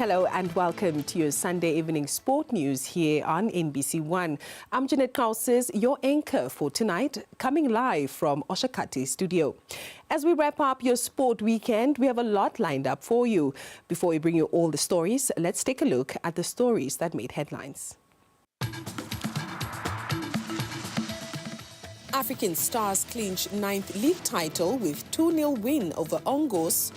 Hello and welcome to your Sunday evening sport news here on NBC One. I'm Jeanette Krauses, your anchor for tonight, coming live from Oshakati studio. As we wrap up your sport weekend, we have a lot lined up for you. Before we bring you all the stories, let's take a look at the stories that made headlines. African Stars clinch 9th league title with 2-0 win over Ongos.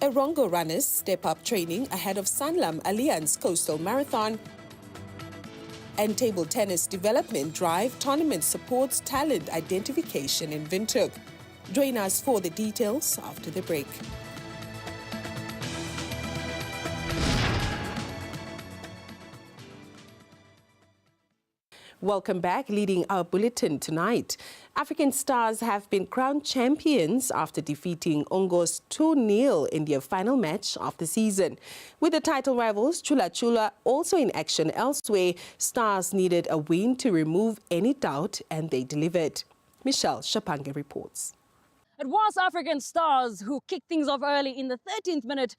Erongo runners step up training ahead of Sanlam Alliance Coastal Marathon. And table tennis development drive tournament supports talent identification in Windhoek. Join us for the details after the break. Welcome back. Leading our bulletin tonight, African Stars have been crowned champions after defeating Ongos 2-0 in their final match of the season. With the title rivals Chula Chula also in action elsewhere, Stars needed a win to remove any doubt, and they delivered. Michelle Shapange reports. It was African Stars who kicked things off early in the 13th minute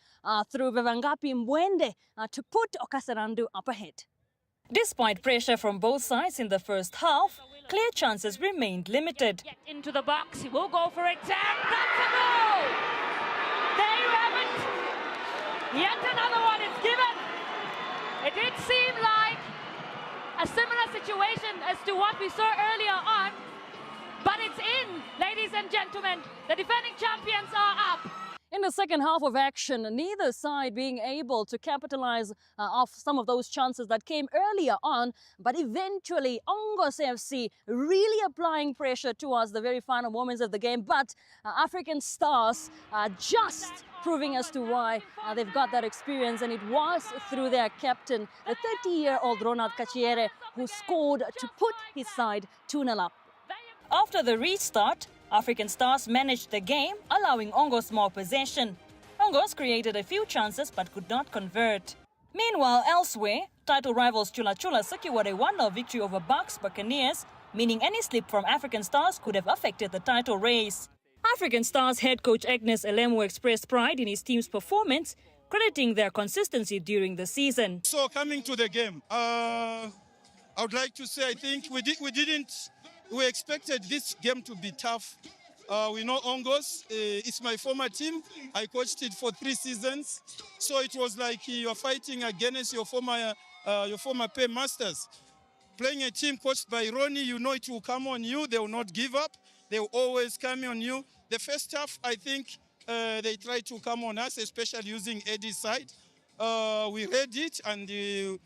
through Vivangapi Mwende to put Okasarandu up ahead. Despite pressure from both sides in the first half, clear chances remained limited. Get into the box, he will go for it, and that's a goal! There you have it! Yet another one is given! It did seem like a similar situation as to what we saw earlier on, but it's in, ladies and gentlemen. The defending champions are up. In the second half of action, neither side being able to capitalize off some of those chances that came earlier on, but eventually Ongos FC really applying pressure towards the very final moments of the game. But African Stars just proving as to why they've got that experience, and it was through their captain, the 30-year-old Ronald Kachiere, who scored to put his side 2-0 up. After the restart, African Stars managed the game, allowing Ongos more possession. Ongos created a few chances but could not convert. Meanwhile, elsewhere, title rivals Chula Chula secured a 1-0 victory over Bucks Buccaneers, meaning any slip from African Stars could have affected the title race. African Stars head coach Agnes Elemu expressed pride in his team's performance, crediting their consistency during the season. So coming to the game, I would like to say I think we expected this game to be tough. We know Ongos, it's my former team. I coached it for 3 seasons. So it was like you're fighting against your former paymasters. Playing a team coached by Ronnie, you know it will come on you. They will not give up. They will always come on you. The first half, I think they tried to come on us, especially using Eddie's side. We read it and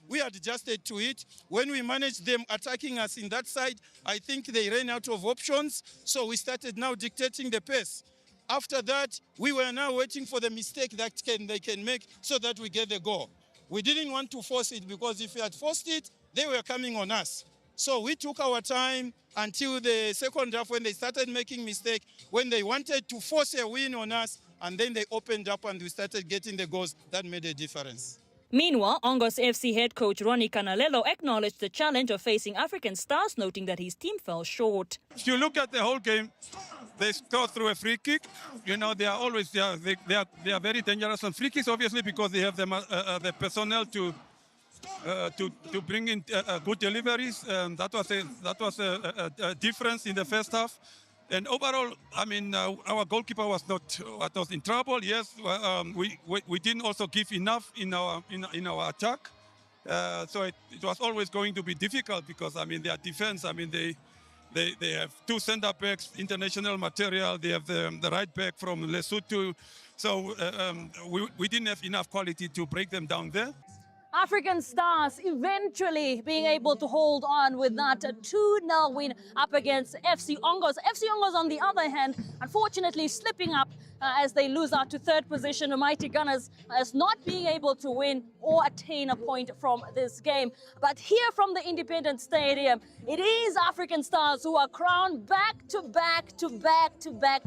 we adjusted to it. When we managed them attacking us in that side, I think they ran out of options. So we started now dictating the pace. After that, we were now waiting for the mistake that they can make so that we get the goal. We didn't want to force it because if we had forced it, they were coming on us. So we took our time until the second half when they started making mistakes, when they wanted to force a win on us, and then they opened up and we started getting the goals. That made a difference. Meanwhile, Ongos FC head coach Ronnie Kanalelo acknowledged the challenge of facing African Stars, noting that his team fell short. If you look at the whole game, they score through a free kick. You know, they are always they are very dangerous on free kicks, obviously, because they have the personnel to bring in good deliveries. That was a difference in the first half. And overall, I mean, our goalkeeper was in trouble. Yes, we didn't also give enough in our attack. So it was always going to be difficult because I mean their defense. I mean they have 2 centre backs, international material. They have the right back from Lesotho. So we didn't have enough quality to break them down there. African Stars eventually being able to hold on with that 2-0 win up against FC Ongos. FC Ongos, on the other hand, unfortunately slipping up as they lose out to 3rd position. The Mighty Gunners as not being able to win or attain a point from this game. But here from the Independent Stadium, it is African Stars who are crowned back-to-back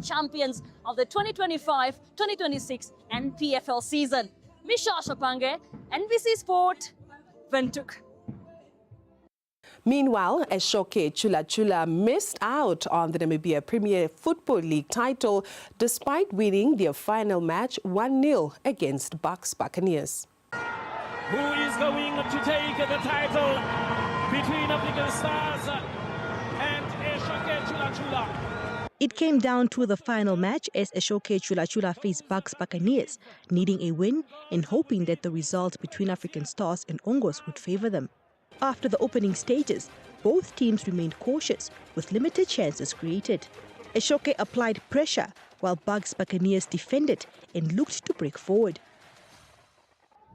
champions of the 2025, 2026 and PFL season. Michelle Shapange, NBC Sport, Windhoek. Meanwhile, Eshoke Chula Chula missed out on the Namibia Premier Football League title despite winning their final match 1-0 against Bucks Buccaneers. Who is going to take the title between African Stars and Eshoke Chula Chula? It came down to the final match as Eshoke Chula Chula faced Bucks Buccaneers, needing a win and hoping that the result between African Stars and Ongos would favor them. After the opening stages, both teams remained cautious with limited chances created. Eshoke applied pressure while Bucks Buccaneers defended and looked to break forward.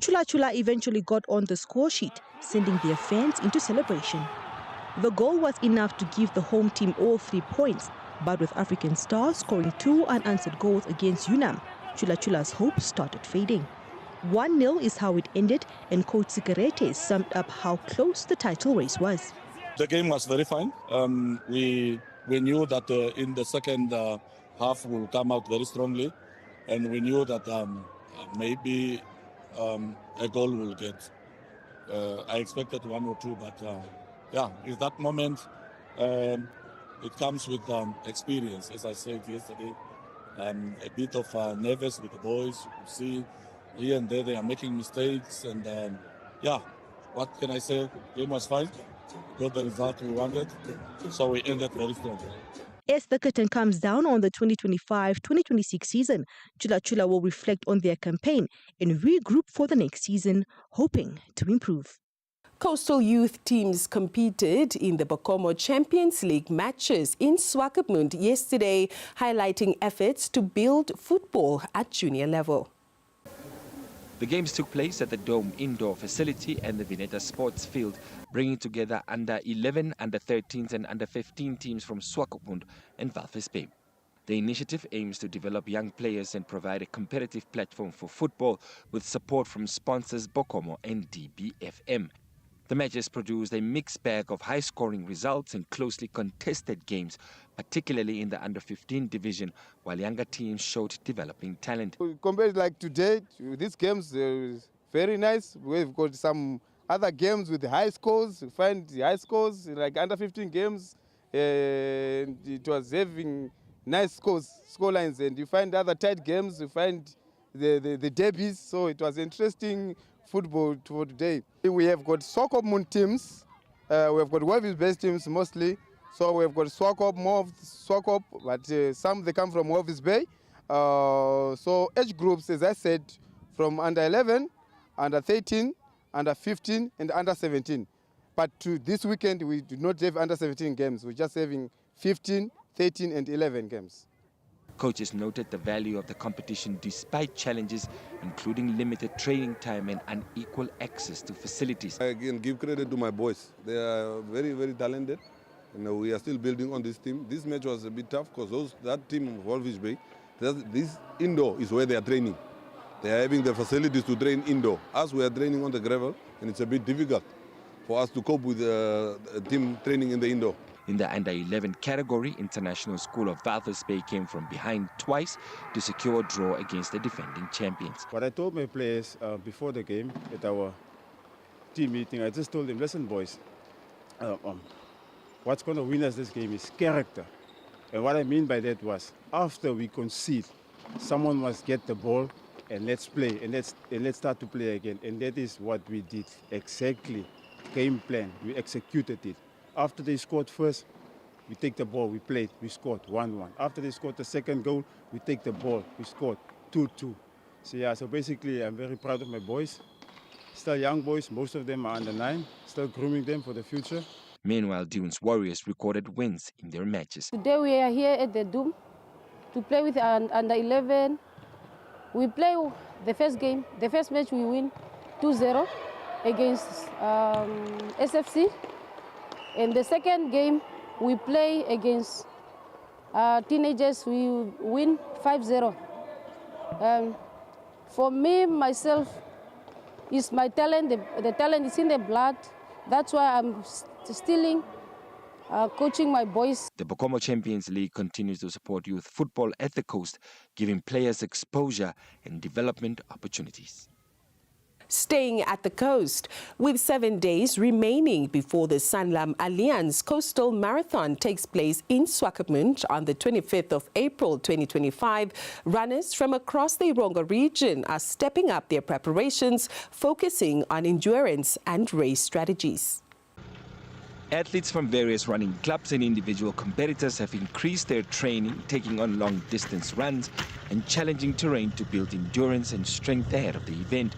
Chula Chula eventually got on the score sheet, sending their fans into celebration. The goal was enough to give the home team all 3 points, but with African Stars scoring 2 unanswered goals against UNAM, Chula Chula's hopes started fading. 1-0 is how it ended, and Coach Sikerete summed up how close the title race was. The game was very fine. We knew that in the second half we'll come out very strongly, and we knew that maybe a goal will get. I expected 1 or 2, but yeah, in that moment, it comes with experience. As I said yesterday, a bit of nervous with the boys. You can see here and there they are making mistakes, and yeah, what can I say? Game was fine. Got the result we wanted, so we ended very strong. As the curtain comes down on the 2025-2026 season, Chula Chula will reflect on their campaign and regroup for the next season, hoping to improve. Coastal youth teams competed in the Bokomo Champions League matches in Swakopmund yesterday, highlighting efforts to build football at junior level. The games took place at the Dome Indoor Facility and the Vineta Sports Field, bringing together under 11, under 13s and under 15 teams from Swakopmund and Walvis Bay. The initiative aims to develop young players and provide a competitive platform for football with support from sponsors Bokomo and DBFM. The matches produced a mixed bag of high-scoring results and closely contested games, particularly in the under-15 division, while younger teams showed developing talent. Compared like today, these games are very nice. We've got some other games with high scores. We find the high scores like under-15 games, and it was having nice score lines. And you find other tight games. You find the derbies. So it was interesting football for today. We have got Swakopmund teams, we have got Walvis Bay teams mostly. So we have got Swakop, more of Swakop, but some they come from Walvis Bay. So age groups, as I said, from under 11, under 13, under 15, and under 17. But to this weekend, we do not have under 17 games. We're just having 15, 13, and 11 games. Coaches noted the value of the competition despite challenges, including limited training time and unequal access to facilities. I can give credit to my boys. They are very, very talented. We are still building on this team. This match was a bit tough because that team of Walvis Bay, this indoor is where they are training. They are having the facilities to train indoor. Us, we are training on the gravel, and it's a bit difficult for us to cope with a team training in the indoor. In the under-11 category, International School of Walvis Bay came from behind twice to secure a draw against the defending champions. What I told my players before the game at our team meeting, I just told them, listen boys, what's going to win us this game is character. And what I mean by that was, after we concede, someone must get the ball and let's play, and let's start to play again. And that is what we did, exactly. Game plan, we executed it. After they scored first, we take the ball, we played, we scored 1-1. After they scored the second goal, we take the ball, we scored 2-2. So yeah, so basically I'm very proud of my boys. Still young boys, most of them are under 9, still grooming them for the future. Meanwhile, Dunes Warriors recorded wins in their matches. Today we are here at the Dome to play with under 11. We play the first game, the first match we win 2-0 against SFC. In the second game, we play against teenagers, we win 5-0. For me, myself, is my talent, the talent is in the blood. That's why I'm still coaching my boys. The Bokomo Champions League continues to support youth football at the coast, giving players exposure and development opportunities. Staying at the coast, with 7 days remaining before the Sanlam Alliance Coastal Marathon takes place in Swakopmund on the 25th of April 2025, runners from across the Irongo region are stepping up their preparations, focusing on endurance and race strategies. Athletes from various running clubs and individual competitors have increased their training, taking on long-distance runs and challenging terrain to build endurance and strength ahead of the event.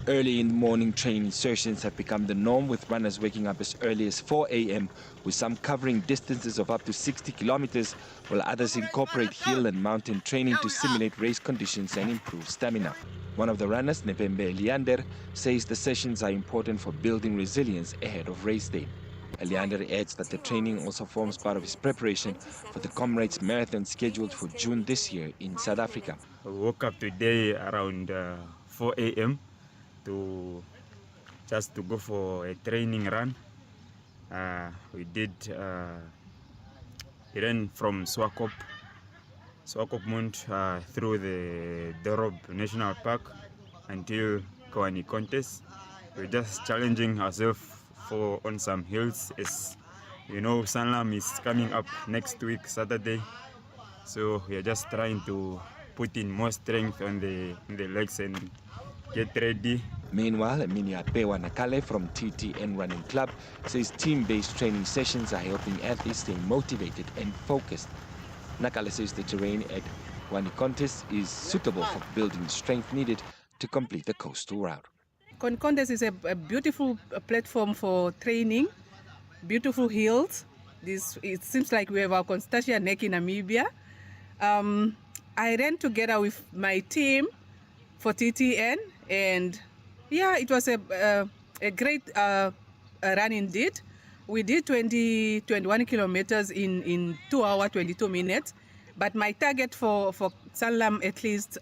Early in the morning training sessions have become the norm, with runners waking up as early as 4 a.m, with some covering distances of up to 60 kilometers, while others incorporate hill and mountain training to simulate race conditions and improve stamina. One of the runners, Nepembe Leander, says the sessions are important for building resilience ahead of race day. Leander adds that the training also forms part of his preparation for the Comrades Marathon scheduled for June this year in South Africa. I woke up today around 4 a.m. just to go for a training run. We ran from Swakopmund through the Dorob National Park until Kawani Contest. We're just challenging ourselves on some hills. As you know, Sanlam is coming up next week, Saturday. So we are just trying to put in more strength on the legs and get ready. Meanwhile, Miniapewa Nakale from TTN Running Club says team-based training sessions are helping athletes stay motivated and focused. Nakale says the terrain at Wani Contest is suitable for building the strength needed to complete the coastal route. Contest is a beautiful platform for training, beautiful hills. It seems like we have our Constantia Neck in Namibia. I ran together with my team for TTN, and yeah, it was a great run indeed. We did 21 kilometers in 2 hours, 22 minutes, but my target for Sanlam at least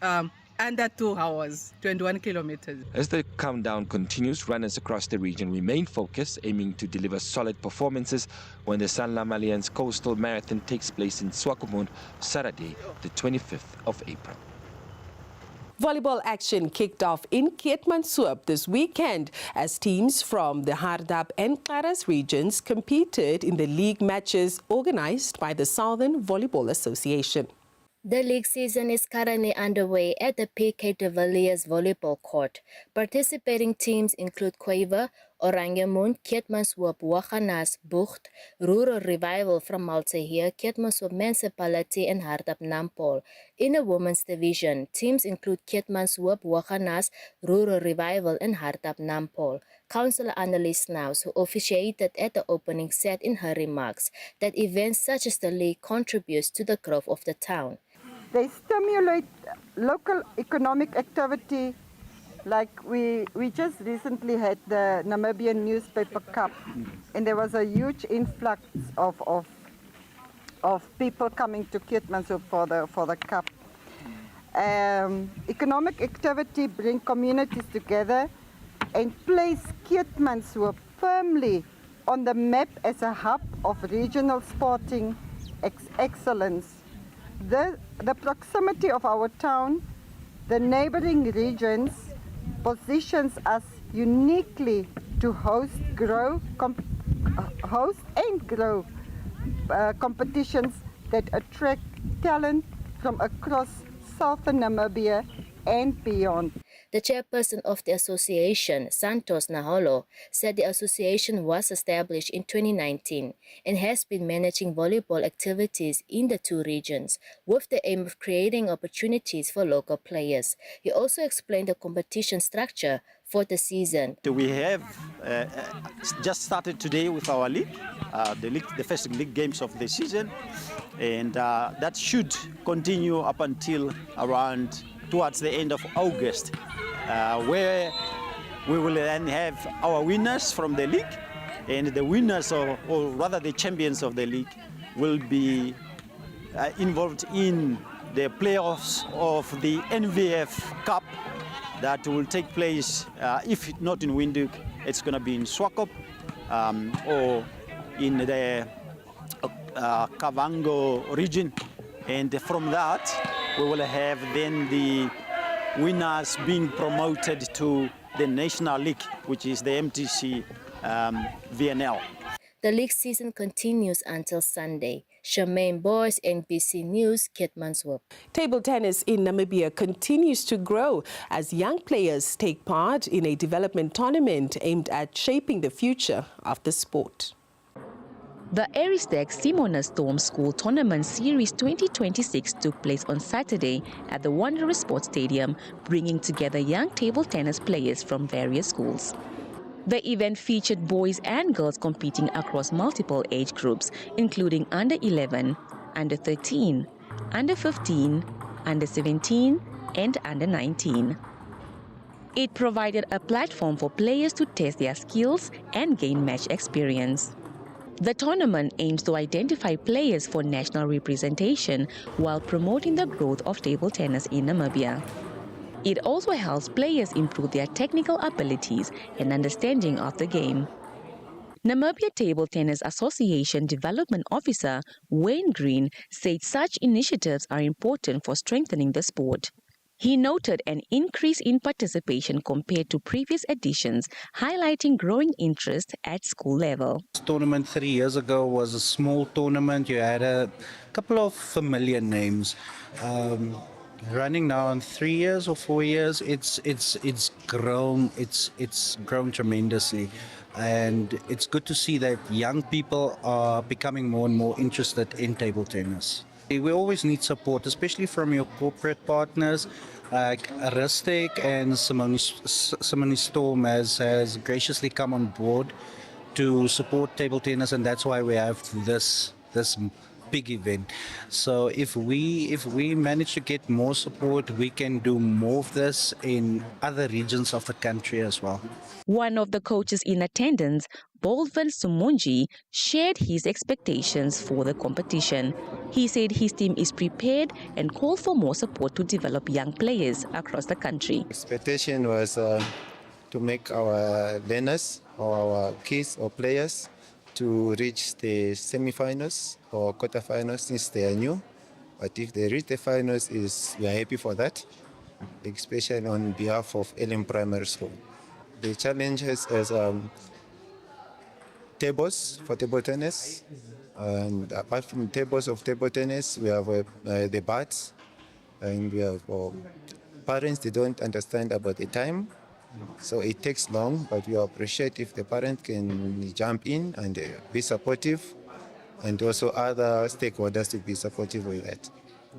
under 2 hours, 21 kilometers. As the countdown continues, runners across the region remain focused, aiming to deliver solid performances when the Sanlam Alliance Coastal Marathon takes place in Swakopmund, Saturday, the 25th of April. Volleyball action kicked off in Keetmanshoop this weekend as teams from the Hardap and Karas regions competed in the league matches organized by the Southern Volleyball Association. The league season is currently underway at the PK de Villiers Volleyball Court. Participating teams include Quaver, Oranjemund, Keetmanshoop, Waganas, Bucht, Rural Revival from Malteheer, Keetmanshoop Municipality and Hardap Nampol. In the women's division, teams include Keetmanshoop, Waganas, Rural Revival and Hardap Nampol. Councillor Annelies Naus, who officiated at the opening, said in her remarks that events such as the league contributes to the growth of the town. They stimulate local economic activity, like we just recently had the Namibian Newspaper Cup, and there was a huge influx of people coming to Keetmanshoop for the cup. Economic activity brings communities together and place Keetmanshoop firmly on the map as a hub of regional sporting excellence. The proximity of our town, the neighboring regions, positions us uniquely to host and grow competitions that attract talent from across southern Namibia and beyond. The chairperson of the association, Santos Naholo, said the association was established in 2019 and has been managing volleyball activities in the two regions with the aim of creating opportunities for local players. He also explained the competition structure for the season. We have just started today with our league, the first league games of the season, and that should continue up until around towards the end of August, where we will then have our winners from the league, and the winners, or rather the champions of the league, will be involved in the playoffs of the NVF Cup that will take place, if not in Windhoek, it's going to be in Swakop or in the Kavango region. And from that, we will have then the winners being promoted to the National League, which is the MTC VNL. The league season continues until Sunday. Charmaine Boyce, NBC News, Keetmanshoop. Table tennis in Namibia continues to grow as young players take part in a development tournament aimed at shaping the future of the sport. The Aristech Simona Storm School Tournament Series 2026 took place on Saturday at the Wanderers Sports Stadium, bringing together young table tennis players from various schools. The event featured boys and girls competing across multiple age groups, including under 11, under 13, under 15, under 17, and under 19. It provided a platform for players to test their skills and gain match experience. The tournament aims to identify players for national representation while promoting the growth of table tennis in Namibia. It also helps players improve their technical abilities and understanding of the game. Namibia Table Tennis Association Development Officer Wayne Green said such initiatives are important for strengthening the sport. He noted an increase in participation compared to previous editions, highlighting growing interest at school level. This tournament 3 years ago was a small tournament. You had a couple of familiar names. Running now in 3 years or 4 years, it's grown tremendously, and it's good to see that young people are becoming more and more interested in table tennis. We always need support, especially from your corporate partners. Like Aristech and Simona Storm has graciously come on board to support table tennis, and that's why we have this big event. So if we manage to get more support, we can do more of this in other regions of the country as well. One of the coaches in attendance, Baldwin Sumunji, shared his expectations for the competition. He said his team is prepared and called for more support to develop young players across the country. Expectation was to make our learners or our kids or players to reach the semi-finals or quarter-finals since they are new. But if they reach the finals, we are happy for that, especially on behalf of Elim Primary School. The challenges is tables for table tennis. And apart from tables of table tennis, we have the bats, and we have parents, they don't understand about the time. So it takes long, but we appreciate if the parent can jump in and be supportive, and also other stakeholders to be supportive with that.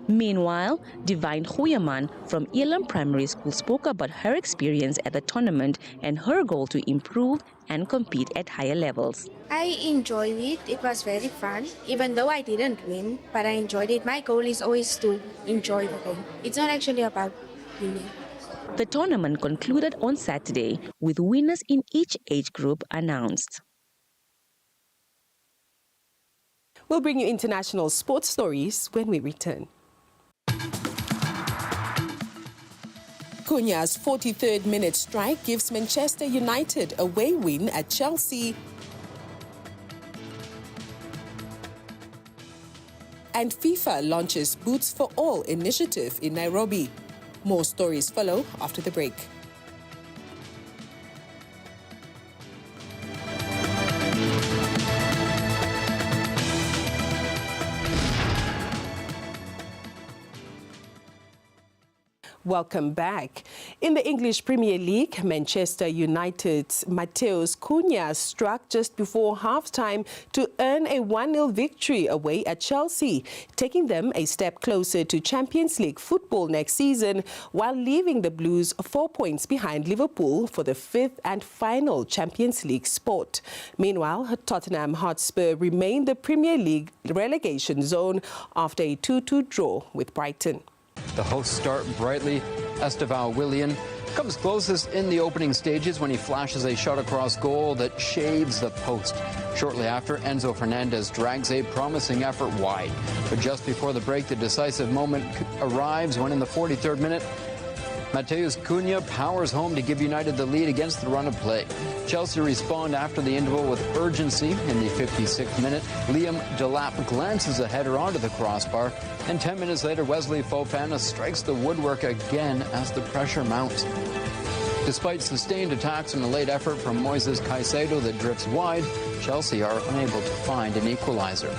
Meanwhile, Divine Huyaman from Elam Primary School spoke about her experience at the tournament and her goal to improve and compete at higher levels. I enjoyed it. It was very fun. Even though I didn't win, but I enjoyed it. My goal is always to enjoy the game. It's not actually about winning. The tournament concluded on Saturday with winners in each age group announced. We'll bring you international sports stories when we return. Cunha's 43rd minute strike gives Manchester United a away win at Chelsea. And FIFA launches Boots for All initiative in Nairobi. More stories follow after the break. Welcome back. In the English Premier League, Manchester United's Matheus Cunha struck just before half-time to earn a 1-0 victory away at Chelsea, taking them a step closer to Champions League football next season, while leaving the Blues 4 points behind Liverpool for the 5th and final Champions League spot. Meanwhile, Tottenham Hotspur remain the Premier League relegation zone after a 2-2 draw with Brighton. The hosts start brightly. Esteban Willian comes closest in the opening stages when he flashes a shot across goal that shaves the post. Shortly after, Enzo Fernandez drags a promising effort wide. But just before the break, the decisive moment arrives when in the 43rd minute, Mateus Cunha powers home to give United the lead against the run of play. Chelsea respond after the interval with urgency. In the 56th minute, Liam Delap glances a header onto the crossbar, and 10 minutes later, Wesley Fofana strikes the woodwork again as the pressure mounts. Despite sustained attacks and a late effort from Moises Caicedo that drifts wide, Chelsea are unable to find an equaliser.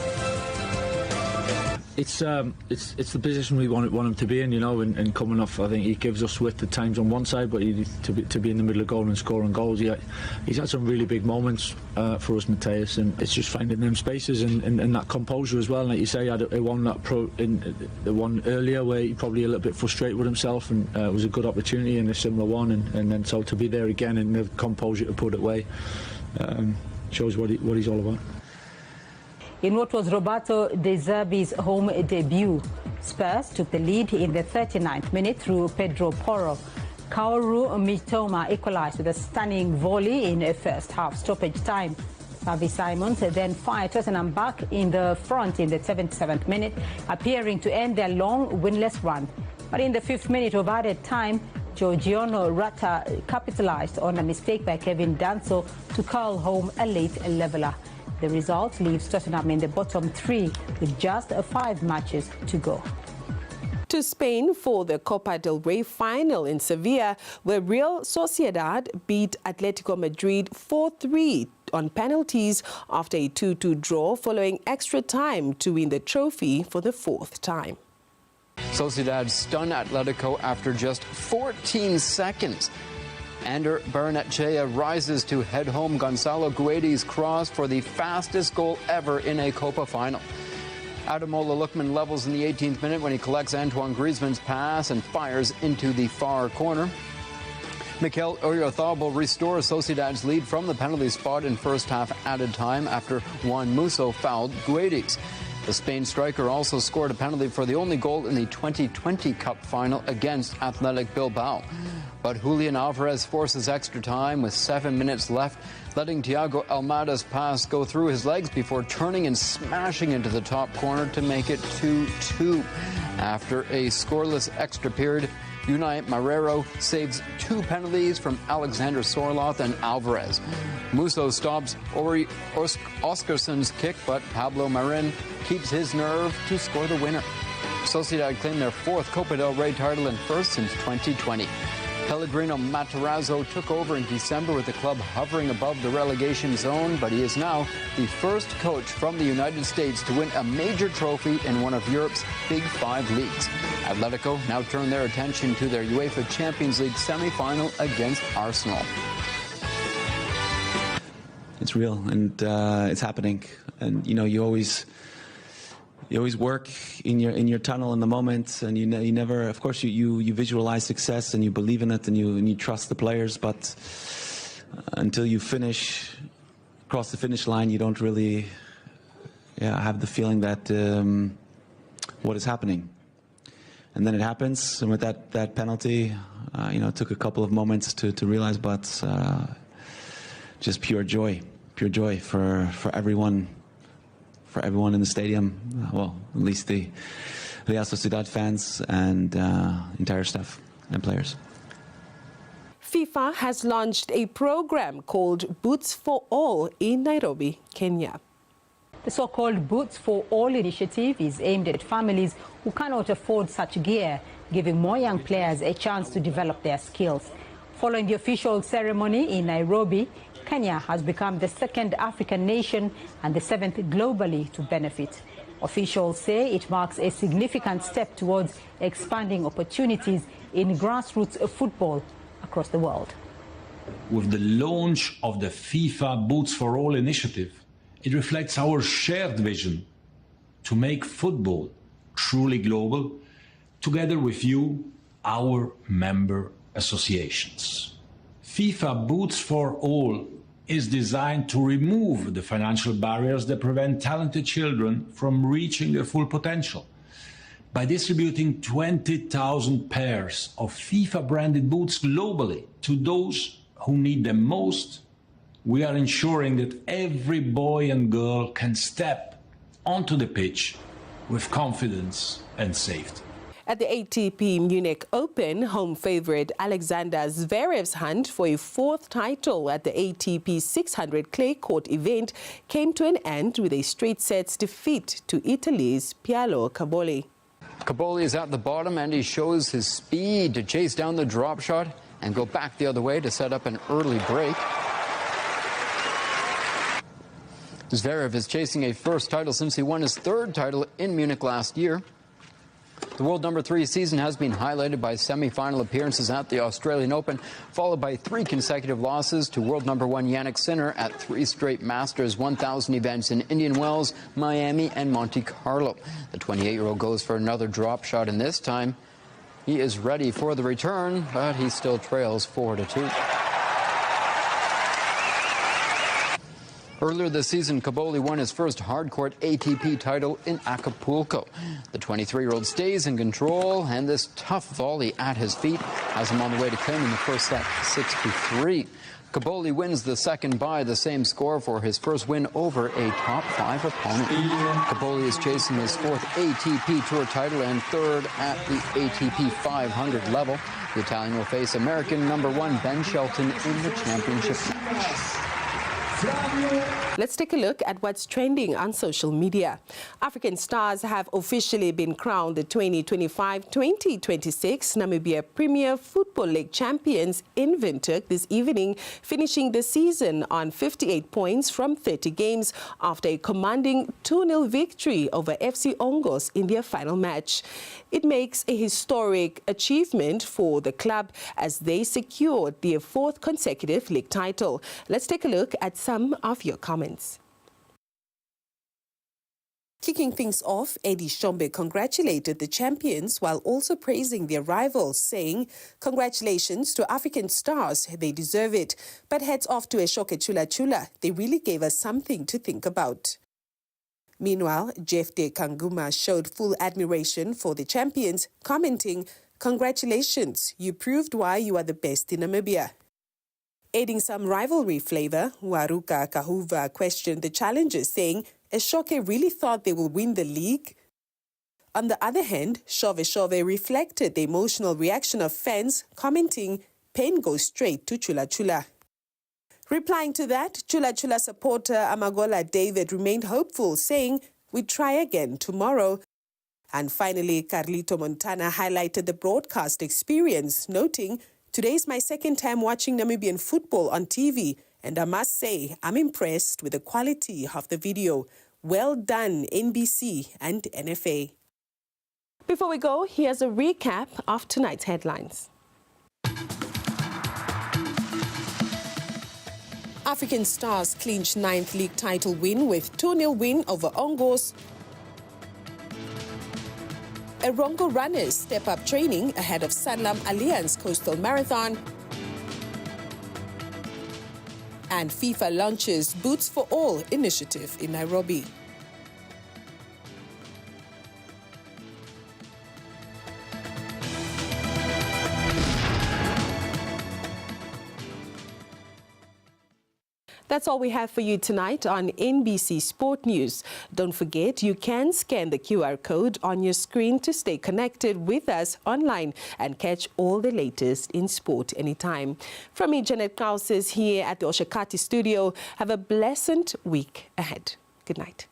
It's the position we want him to be in, you know, and coming off, I think he gives us width at times on one side, but to be in the middle of goal and scoring goals, he's had some really big moments for us, Mateus, and it's just finding them spaces and that composure as well. Like you say, he had the one earlier where he probably a little bit frustrated with himself, and it was a good opportunity and a similar one, and then so to be there again and the composure to put it away shows what he's all about. In what was Roberto De Zerbi's home debut, Spurs took the lead in the 39th minute through Pedro Porro. Kaoru Mitoma equalised with a stunning volley in a first-half stoppage time. Xavi Simons then fired Tottenham back in the front in the 77th minute, appearing to end their long winless run. But in the 5th minute of added time, Giorgio Rata capitalised on a mistake by Kevin Danso to curl home a late leveller. The result leaves Tottenham in the bottom 3 with just 5 matches to go. To Spain for the Copa del Rey final in Sevilla, where Real Sociedad beat Atletico Madrid 4-3 on penalties after a 2-2 draw following extra time to win the trophy for the 4th time. Sociedad stunned Atletico after just 14 seconds. Ander Barrenetxea rises to head home Gonzalo Guedes' cross for the fastest goal ever in a Copa final. Ademola Lookman levels in the 18th minute when he collects Antoine Griezmann's pass and fires into the far corner. Mikel Oyarzabal restores Sociedad's lead from the penalty spot in first-half added time after Juan Musso fouled Guedes. The Spain striker also scored a penalty for the only goal in the 2020 Cup final against Athletic Bilbao. But Julian Alvarez forces extra time with 7 minutes left, letting Thiago Almada's pass go through his legs before turning and smashing into the top corner to make it 2-2. After a scoreless extra period, Unai Marrero saves 2 penalties from Alexander Sorloth and Alvarez. Musso stops Ori Oscarsson's kick, but Pablo Marin keeps his nerve to score the winner. Sociedad claimed their 4th Copa del Rey title and 1st since 2020. Pellegrino Matarazzo took over in December with the club hovering above the relegation zone, but he is now the first coach from the United States to win a major trophy in one of Europe's Big 5 leagues. Atletico now turn their attention to their UEFA Champions League semi-final against Arsenal. It's real, and it's happening. And you know, you always work in your tunnel in the moment, and you never. Of course, you visualize success and you believe in it, and you trust the players. But until you cross the finish line, you don't really have the feeling that what is happening. And then it happens, and with that penalty, it took a couple of moments to realize, but just pure joy for everyone. For everyone in the stadium, well, at least the Real Sociedad fans and entire staff and players. FIFA has launched a program called Boots for All in Nairobi, Kenya. The so-called Boots for All initiative is aimed at families who cannot afford such gear, giving more young players a chance to develop their skills. Following the official ceremony in Nairobi, Kenya has become the 2nd African nation and the 7th globally to benefit. Officials say it marks a significant step towards expanding opportunities in grassroots football across the world. With the launch of the FIFA Boots for All initiative, it reflects our shared vision to make football truly global, together with you, our member associations. FIFA Boots for All is designed to remove the financial barriers that prevent talented children from reaching their full potential. By distributing 20,000 pairs of FIFA-branded boots globally to those who need them most, we are ensuring that every boy and girl can step onto the pitch with confidence and safety. At the ATP Munich Open, home favorite Alexander Zverev's hunt for a fourth title at the ATP 600 clay court event came to an end with a straight sets defeat to Italy's Paolo Caboli. Caboli is at the bottom and he shows his speed to chase down the drop shot and go back the other way to set up an early break. Zverev is chasing a first title since he won his third title in Munich last year. The world number 3 season has been highlighted by semi-final appearances at the Australian Open, followed by 3 consecutive losses to world number 1 Jannik Sinner at 3 straight Masters 1000 events in Indian Wells, Miami and Monte Carlo. The 28-year-old goes for another drop shot, and this time he is ready for the return, but he still trails 4-2. Earlier this season, Caboli won his first hardcourt ATP title in Acapulco. The 23-year-old stays in control, and this tough volley at his feet has him on the way to claiming the first set 6-3. Caboli wins the second by the same score for his first win over a top 5 opponent. Caboli is chasing his 4th ATP Tour title and 3rd at the ATP 500 level. The Italian will face American number 1 Ben Shelton in the championship match. Let's take a look at what's trending on social media. African Stars have officially been crowned the 2025-2026 Namibia Premier Football League champions in Windhoek this evening, finishing the season on 58 points from 30 games after a commanding 2-0 victory over FC Ongos in their final match. It makes a historic achievement for the club as they secured their 4th consecutive league title. Let's take a look at some of your comments. Kicking things off, Eddie Shombe congratulated the champions while also praising their rivals, saying, "Congratulations to African Stars, they deserve it. But heads off to Eshoke Chula Chula, they really gave us something to think about." Meanwhile, Jeff De Kanguma showed full admiration for the champions, commenting, "Congratulations, you proved why you are the best in Namibia." Adding some rivalry flavor, Waruka Kahuva questioned the challengers, saying, "Eshoke really thought they will win the league?" On the other hand, Shove Shove reflected the emotional reaction of fans, commenting, "Pain goes straight to Chula Chula." Replying to that, Chula Chula supporter Amagola David remained hopeful, saying, "We try again tomorrow." And finally, Carlito Montana highlighted the broadcast experience, noting, "Today's my second time watching Namibian football on TV, and I must say I'm impressed with the quality of the video. Well done, NBC and NFA." Before we go, here's a recap of tonight's headlines. African Stars clinched 9th league title win with 2-0 win over Ongos. Erongo runners step up training ahead of Sanlam Alliance Coastal Marathon. And FIFA launches Boots for All initiative in Nairobi. That's all we have for you tonight on NBC Sport News. Don't forget, you can scan the QR code on your screen to stay connected with us online and catch all the latest in sport anytime. From me, Janet Krauses here at the Oshakati studio. Have a blessed week ahead. Good night.